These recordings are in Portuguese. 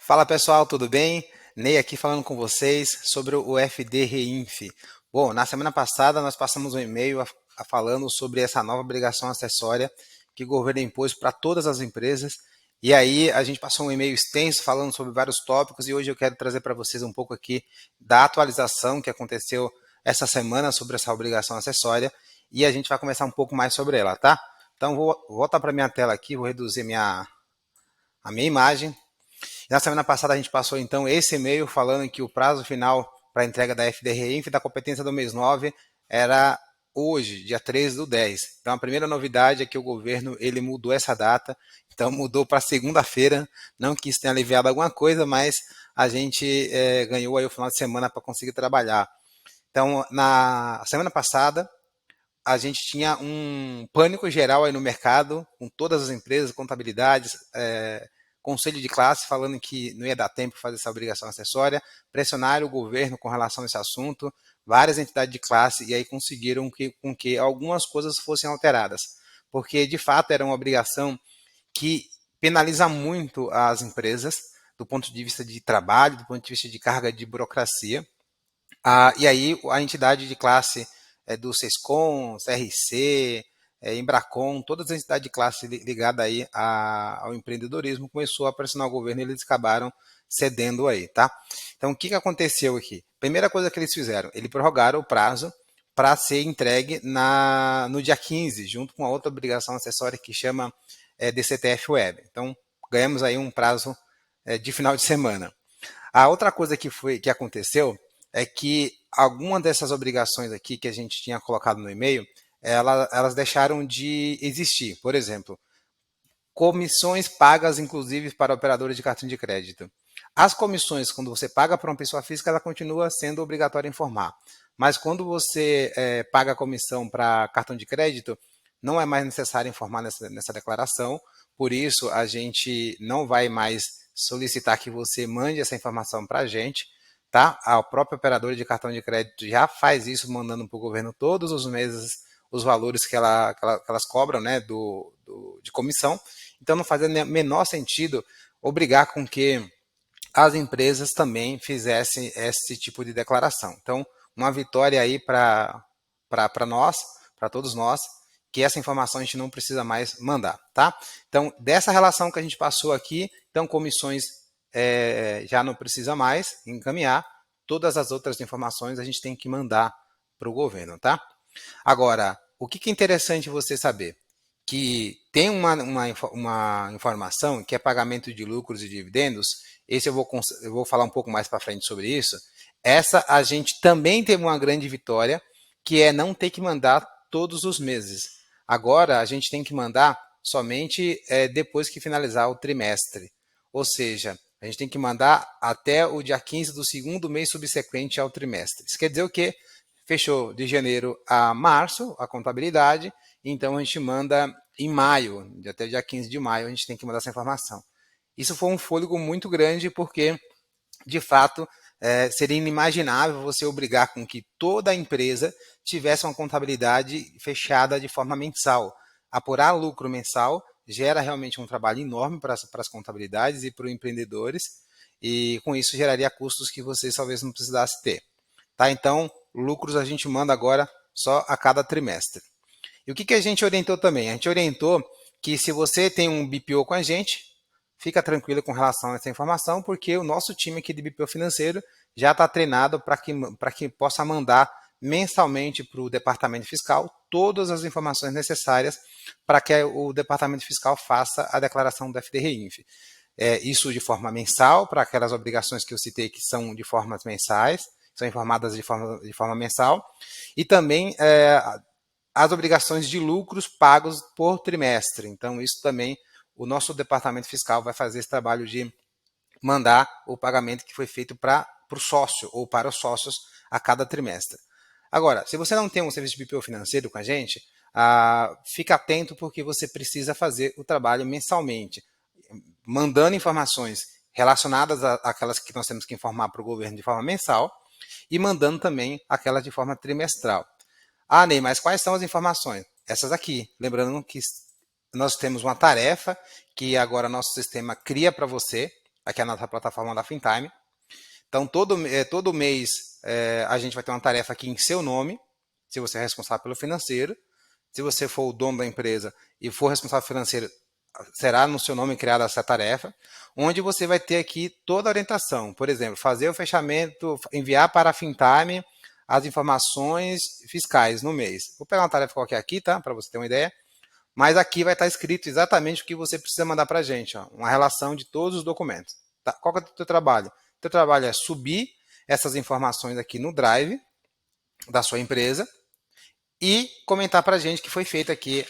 Fala pessoal, tudo bem? Ney aqui falando com vocês sobre o FD Reinf. Bom, na semana passada nós passamos um e-mail falando sobre essa nova obrigação acessória que o governo impôs para todas as empresas. E aí a gente passou um e-mail extenso falando sobre vários tópicos e hoje eu quero trazer para vocês um pouco aqui da atualização que aconteceu essa semana sobre essa obrigação acessória e a gente vai conversar um pouco mais sobre ela, tá? Então vou voltar para minha tela aqui, vou reduzir a minha imagem. Na semana passada a gente passou então esse e-mail falando que o prazo final para a entrega da FDR-Inf da competência do mês 9 era hoje, dia 13 do 10. Então a primeira novidade é que o governo ele mudou essa data, então mudou para segunda-feira, não que isso tenha aliviado alguma coisa, mas a gente ganhou aí o final de semana para conseguir trabalhar. Então na semana passada a gente tinha um pânico geral aí no mercado, com todas as empresas, contabilidades, conselho de classe falando que não ia dar tempo para fazer essa obrigação acessória, pressionaram o governo com relação a esse assunto, várias entidades de classe, e aí conseguiram com que algumas coisas fossem alteradas, porque de fato era uma obrigação que penaliza muito as empresas, do ponto de vista de trabalho, do ponto de vista de carga de burocracia, e aí a entidade de classe do SESCOM, CRC, Embracon, todas as entidades de classe ligadas aí ao empreendedorismo começou a pressionar o governo e eles acabaram cedendo aí, tá? Então o que aconteceu aqui? Primeira coisa que eles fizeram, eles prorrogaram o prazo para ser entregue no dia 15, junto com a outra obrigação acessória que chama DCTF Web. Então ganhamos aí um prazo de final de semana. A outra coisa que aconteceu é que alguma dessas obrigações aqui que a gente tinha colocado no e-mail, elas deixaram de existir. Por exemplo, comissões pagas, inclusive, para operadores de cartão de crédito. As comissões, quando você paga para uma pessoa física, ela continua sendo obrigatória informar. Mas quando você paga a comissão para cartão de crédito, não é mais necessário informar nessa declaração. Por isso, a gente não vai mais solicitar que você mande essa informação para a gente. Tá? A própria operadora de cartão de crédito já faz isso, mandando para o governo todos os meses os valores que elas cobram, né, de comissão. Então não fazia menor sentido obrigar com que as empresas também fizessem esse tipo de declaração. Então, uma vitória aí para nós, para todos nós, que essa informação a gente não precisa mais mandar, tá? Então, dessa relação que a gente passou aqui, então comissões já não precisa mais encaminhar, todas as outras informações a gente tem que mandar para o governo, tá? Agora, o que é interessante você saber? Que tem uma informação que é pagamento de lucros e dividendos, esse eu vou falar um pouco mais para frente sobre isso. Essa a gente também teve uma grande vitória, que é não ter que mandar todos os meses. Agora a gente tem que mandar somente depois que finalizar o trimestre. Ou seja, a gente tem que mandar até o dia 15 do segundo mês subsequente ao trimestre. Isso quer dizer o quê? Fechou de janeiro a março a contabilidade, então a gente manda em maio, até dia 15 de maio, a gente tem que mandar essa informação. Isso foi um fôlego muito grande porque, de fato, seria inimaginável você obrigar com que toda a empresa tivesse uma contabilidade fechada de forma mensal. Apurar lucro mensal gera realmente um trabalho enorme para as contabilidades e para os empreendedores, e com isso geraria custos que vocês talvez não precisassem ter. Tá? Então, lucros a gente manda agora só a cada trimestre. E o que a gente orientou também? A gente orientou que se você tem um BPO com a gente, fica tranquilo com relação a essa informação, porque o nosso time aqui de BPO financeiro já está treinado para que possa mandar mensalmente para o departamento fiscal todas as informações necessárias para que o departamento fiscal faça a declaração do FDR-INF. Isso de forma mensal, para aquelas obrigações que eu citei que são de formas mensais, são informadas de forma mensal, e também as obrigações de lucros pagos por trimestre. Então, isso também, o nosso departamento fiscal vai fazer esse trabalho de mandar o pagamento que foi feito para o sócio ou para os sócios a cada trimestre. Agora, se você não tem um serviço de BPO financeiro com a gente, fica atento porque você precisa fazer o trabalho mensalmente, mandando informações relacionadas àquelas que nós temos que informar para o governo de forma mensal e mandando também aquelas de forma trimestral. Ney, mas quais são as informações? Essas aqui. Lembrando que nós temos uma tarefa que agora nosso sistema cria para você. aqui é a nossa plataforma da FinTime. Então, todo mês a gente vai ter uma tarefa aqui em seu nome, se você é responsável pelo financeiro. Se você for o dono da empresa e for responsável financeiro, será no seu nome criada essa tarefa, onde você vai ter aqui toda a orientação. Por exemplo, fazer o fechamento, enviar para a FinTime as informações fiscais no mês. Vou pegar uma tarefa qualquer aqui, tá? Para você ter uma ideia. Mas aqui vai estar escrito exatamente o que você precisa mandar para a gente. Ó, uma relação de todos os documentos. Tá? Qual que é o teu trabalho? O teu trabalho é subir essas informações aqui no Drive da sua empresa e comentar para a gente que foi feito aqui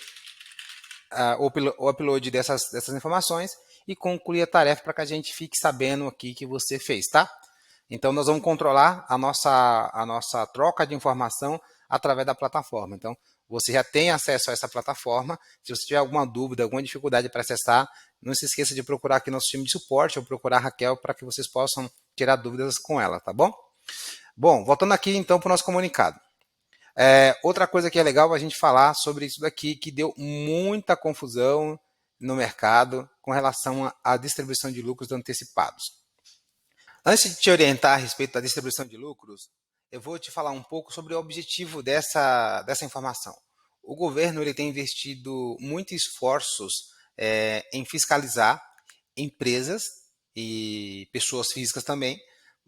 o upload dessas informações e concluir a tarefa para que a gente fique sabendo aqui que você fez, tá? Então, nós vamos controlar a nossa troca de informação através da plataforma. Então, você já tem acesso a essa plataforma. Se você tiver alguma dúvida, alguma dificuldade para acessar, não se esqueça de procurar aqui nosso time de suporte ou procurar a Raquel para que vocês possam tirar dúvidas com ela, tá bom? Bom, voltando aqui então para o nosso comunicado. Outra coisa que é legal a gente falar sobre isso daqui, que deu muita confusão no mercado com relação à distribuição de lucros antecipados. Antes de te orientar a respeito da distribuição de lucros, eu vou te falar um pouco sobre o objetivo dessa informação. O governo ele tem investido muitos esforços em fiscalizar empresas e pessoas físicas também,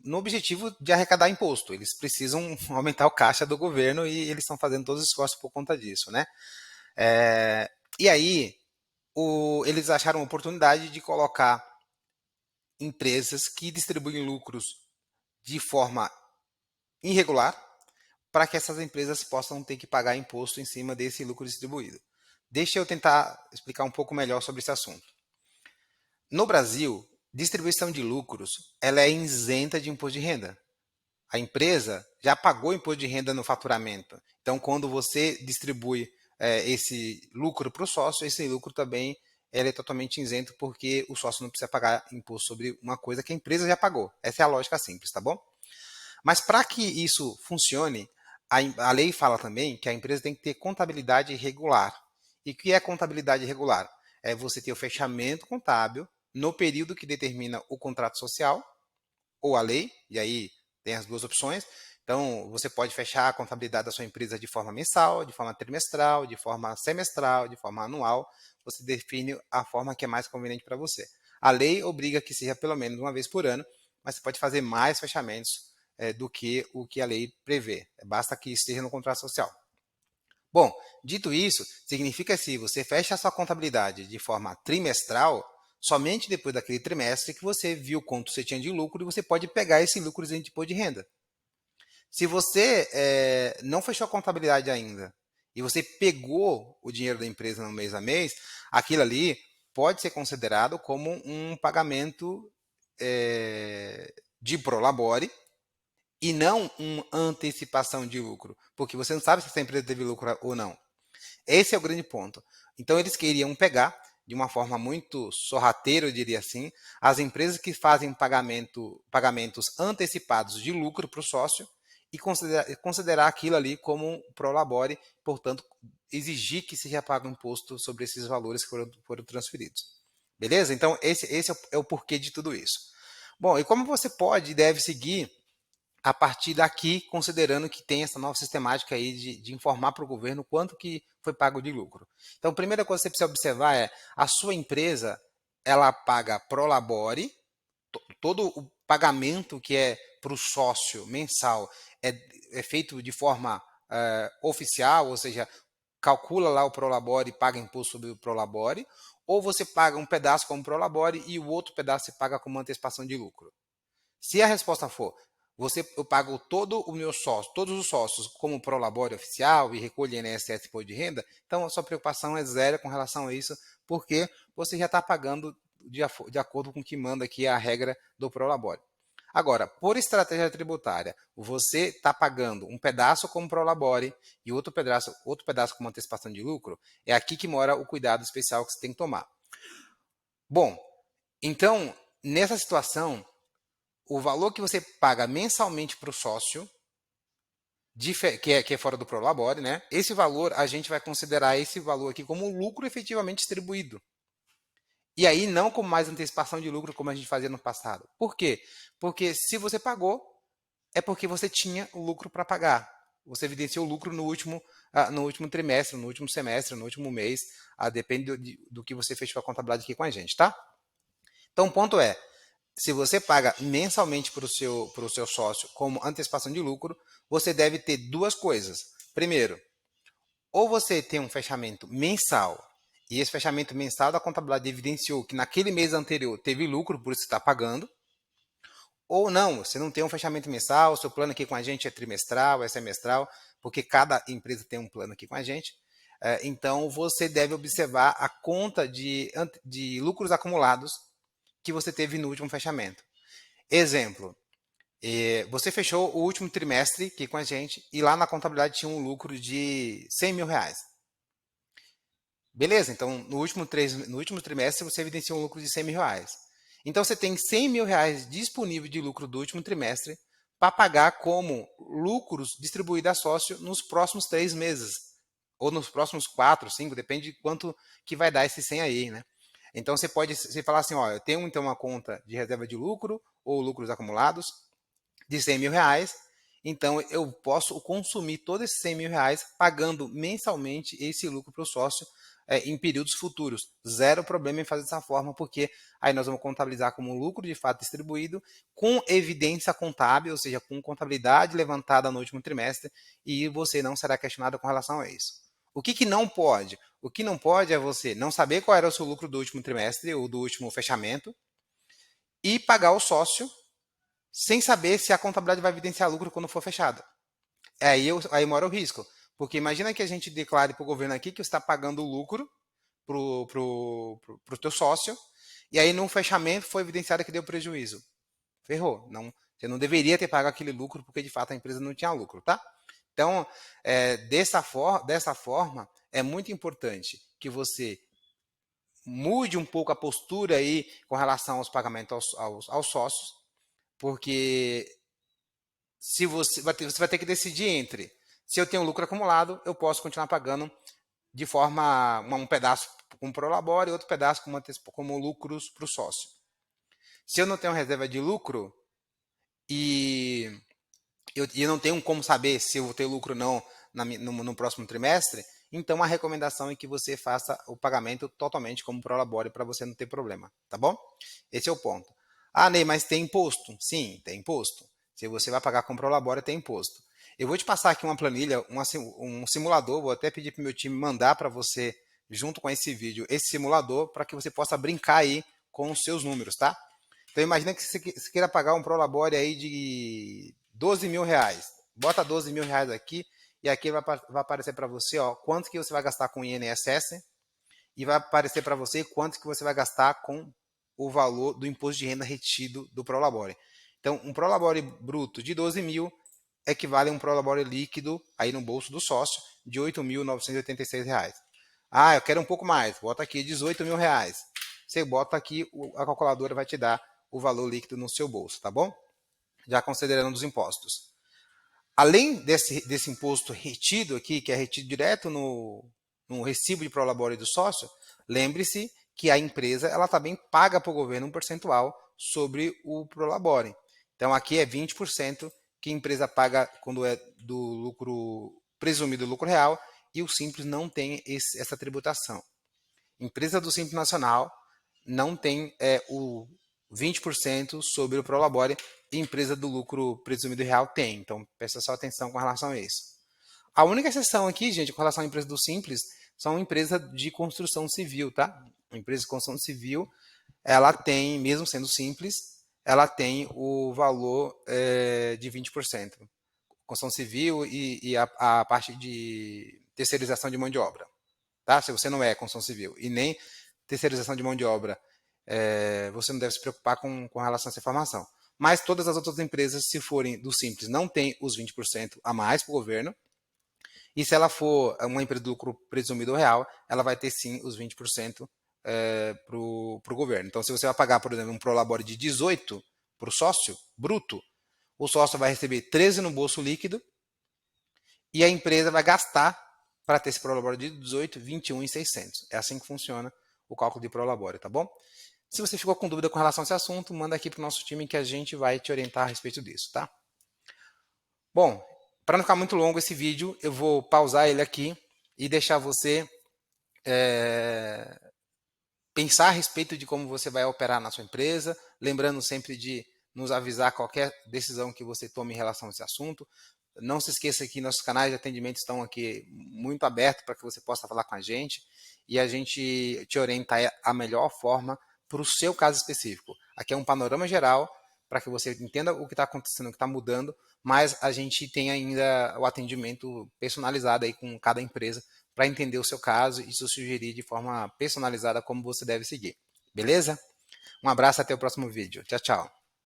no objetivo de arrecadar imposto. Eles precisam aumentar o caixa do governo e eles estão fazendo todos os esforços por conta disso, né? E aí, eles acharam a oportunidade de colocar empresas que distribuem lucros de forma irregular para que essas empresas possam ter que pagar imposto em cima desse lucro distribuído. Deixa eu tentar explicar um pouco melhor sobre esse assunto. No Brasil, distribuição de lucros ela é isenta de imposto de renda. A empresa já pagou imposto de renda no faturamento. Então, quando você distribui esse lucro para o sócio, esse lucro também ele é totalmente isento, porque o sócio não precisa pagar imposto sobre uma coisa que a empresa já pagou. Essa é a lógica simples, tá bom? Mas para que isso funcione, a lei fala também que a empresa tem que ter contabilidade regular. E o que é contabilidade regular? É você ter o fechamento contábil no período que determina o contrato social ou a lei, e aí tem as duas opções. Então, você pode fechar a contabilidade da sua empresa de forma mensal, de forma trimestral, de forma semestral, de forma anual. Você define a forma que é mais conveniente para você. A lei obriga que seja pelo menos uma vez por ano, mas você pode fazer mais fechamentos do que o que a lei prevê. Basta que esteja no contrato social. Bom, dito isso, significa que se você fecha a sua contabilidade de forma trimestral, somente depois daquele trimestre que você viu quanto você tinha de lucro e você pode pegar esse lucro de imposto de renda. Se você não fechou a contabilidade ainda e você pegou o dinheiro da empresa no mês a mês, aquilo ali pode ser considerado como um pagamento de prolabore e não uma antecipação de lucro, porque você não sabe se essa empresa teve lucro ou não. Esse é o grande ponto. Então, eles queriam pegar, de uma forma muito sorrateira, eu diria assim, as empresas que fazem pagamentos antecipados de lucro para o sócio e considerar aquilo ali como um prolabore, portanto, exigir que se repague um imposto sobre esses valores que foram transferidos. Beleza? Então, esse é o porquê de tudo isso. Bom, e como você pode e deve seguir a partir daqui, considerando que tem essa nova sistemática aí de informar para o governo quanto que foi pago de lucro. Então, a primeira coisa que você precisa observar é a sua empresa, ela paga prolabore, todo o pagamento que é para o sócio mensal é feito de forma oficial, ou seja, calcula lá o prolabore e paga imposto sobre o prolabore, ou você paga um pedaço como prolabore e o outro pedaço você paga como antecipação de lucro. Se a resposta for, eu pago todo o meu sócio, todos os sócios como prolabore oficial e recolho INSS e imposto de renda, então a sua preocupação é zero com relação a isso, porque você já está pagando de acordo com o que manda aqui a regra do prolabore. Agora, por estratégia tributária, você está pagando um pedaço como prolabore e outro pedaço como antecipação de lucro, é aqui que mora o cuidado especial que você tem que tomar. Bom, então, nessa situação, o valor que você paga mensalmente para o sócio, que é fora do prolabore, né? Esse valor, a gente vai considerar esse valor aqui como lucro efetivamente distribuído. E aí não com mais antecipação de lucro como a gente fazia no passado. Por quê? Porque se você pagou, é porque você tinha o lucro para pagar. Você evidenciou o lucro no último trimestre, no último semestre, no último mês, depende do que você fechou a contabilidade aqui com a gente, tá? Então o ponto é, se você paga mensalmente para o seu sócio como antecipação de lucro, você deve ter duas coisas. Primeiro, ou você tem um fechamento mensal, e esse fechamento mensal da contabilidade evidenciou que naquele mês anterior teve lucro, por isso você está pagando, ou não, você não tem um fechamento mensal, o seu plano aqui com a gente é trimestral, é semestral, porque cada empresa tem um plano aqui com a gente. Então, você deve observar a conta de lucros acumulados que você teve no último fechamento. Exemplo, você fechou o último trimestre aqui com a gente e lá na contabilidade tinha um lucro de 100 mil reais. Beleza, então no último trimestre você evidenciou um lucro de 100 mil reais. Então você tem 100 mil reais disponível de lucro do último trimestre para pagar como lucros distribuídos a sócio nos próximos 3 meses. Ou nos próximos 4, 5, depende de quanto que vai dar esse 100 aí, né? Então você falar assim, ó, eu tenho então uma conta de reserva de lucro ou lucros acumulados de 100 mil reais, então eu posso consumir todos esses 100 mil reais pagando mensalmente esse lucro para o sócio em períodos futuros. Zero problema em fazer dessa forma, porque aí nós vamos contabilizar como lucro de fato distribuído, com evidência contábil, ou seja, com contabilidade levantada no último trimestre, e você não será questionado com relação a isso. O que não pode? O que não pode é você não saber qual era o seu lucro do último trimestre ou do último fechamento e pagar o sócio sem saber se a contabilidade vai evidenciar lucro quando for fechada. Aí mora o risco. Porque imagina que a gente declare para o governo aqui que você está pagando lucro para o teu sócio, e aí no fechamento foi evidenciado que deu prejuízo. Ferrou. Não, você não deveria ter pago aquele lucro porque de fato a empresa não tinha lucro, tá? Então, dessa forma, é muito importante que você mude um pouco a postura aí com relação aos pagamentos aos sócios, porque se você vai ter que decidir entre se eu tenho lucro acumulado, eu posso continuar pagando de forma um pedaço como prolabore e outro pedaço como lucros para o sócio. Se eu não tenho reserva de lucro e eu não tenho como saber se eu vou ter lucro ou não no próximo trimestre, então a recomendação é que você faça o pagamento totalmente como prolabore para você não ter problema, tá bom? Esse é o ponto. Ah, Ney, mas tem imposto? Sim, tem imposto. Se você vai pagar com prolabore, tem imposto. Eu vou te passar aqui uma planilha, um simulador, vou até pedir para o meu time mandar para você, junto com esse vídeo, esse simulador, para que você possa brincar aí com os seus números, tá? Então imagina que você queira pagar um prolabore aí de 12 mil reais. Bota 12 mil reais aqui e aqui vai aparecer para você ó, quanto que você vai gastar com o INSS e vai aparecer para você quanto que você vai gastar com o valor do imposto de renda retido do prolabore. Então, um prolabore bruto de 12 mil equivale a um prolabore líquido aí no bolso do sócio de R$ 8.986. Ah, eu quero um pouco mais. Bota aqui 18 mil reais. Você bota aqui, a calculadora vai te dar o valor líquido no seu bolso, tá bom? Já considerando os impostos. Além desse imposto retido aqui, que é retido direto no recibo de prolabore do sócio, lembre-se que a empresa ela também paga para o governo um percentual sobre o prolabore. Então aqui é 20% que a empresa paga quando é do lucro presumido lucro real e o Simples não tem essa tributação. Empresa do Simples Nacional não tem o 20% sobre o prolabore e empresa do lucro presumido real tem. Então, presta só atenção com relação a isso. A única exceção aqui, gente, com relação à empresa do Simples, são empresas de construção civil, tá? A empresa de construção civil, ela tem, mesmo sendo simples, ela tem o valor de 20%. Construção civil e a parte de terceirização de mão de obra. Tá? Se você não é construção civil e nem terceirização de mão de obra, você não deve se preocupar com relação a essa informação. Mas todas as outras empresas, se forem do Simples, não tem os 20% a mais para o governo. E se ela for uma empresa de lucro presumido real, ela vai ter sim os 20% para o governo. Então, se você vai pagar, por exemplo, um prolabore de 18 para o sócio bruto, o sócio vai receber 13 no bolso líquido e a empresa vai gastar para ter esse prolabore de 18, 21 e 600. É assim que funciona o cálculo de prolabore, tá bom? Se você ficou com dúvida com relação a esse assunto, manda aqui para o nosso time que a gente vai te orientar a respeito disso, tá? Bom, para não ficar muito longo esse vídeo, eu vou pausar ele aqui e deixar você pensar a respeito de como você vai operar na sua empresa, lembrando sempre de nos avisar qualquer decisão que você tome em relação a esse assunto. Não se esqueça que nossos canais de atendimento estão aqui muito abertos para que você possa falar com a gente e a gente te orienta a melhor forma para o seu caso específico. Aqui é um panorama geral para que você entenda o que está acontecendo, o que está mudando, mas a gente tem ainda o atendimento personalizado aí com cada empresa para entender o seu caso e sugerir de forma personalizada como você deve seguir. Beleza? Um abraço, até o próximo vídeo. Tchau, tchau.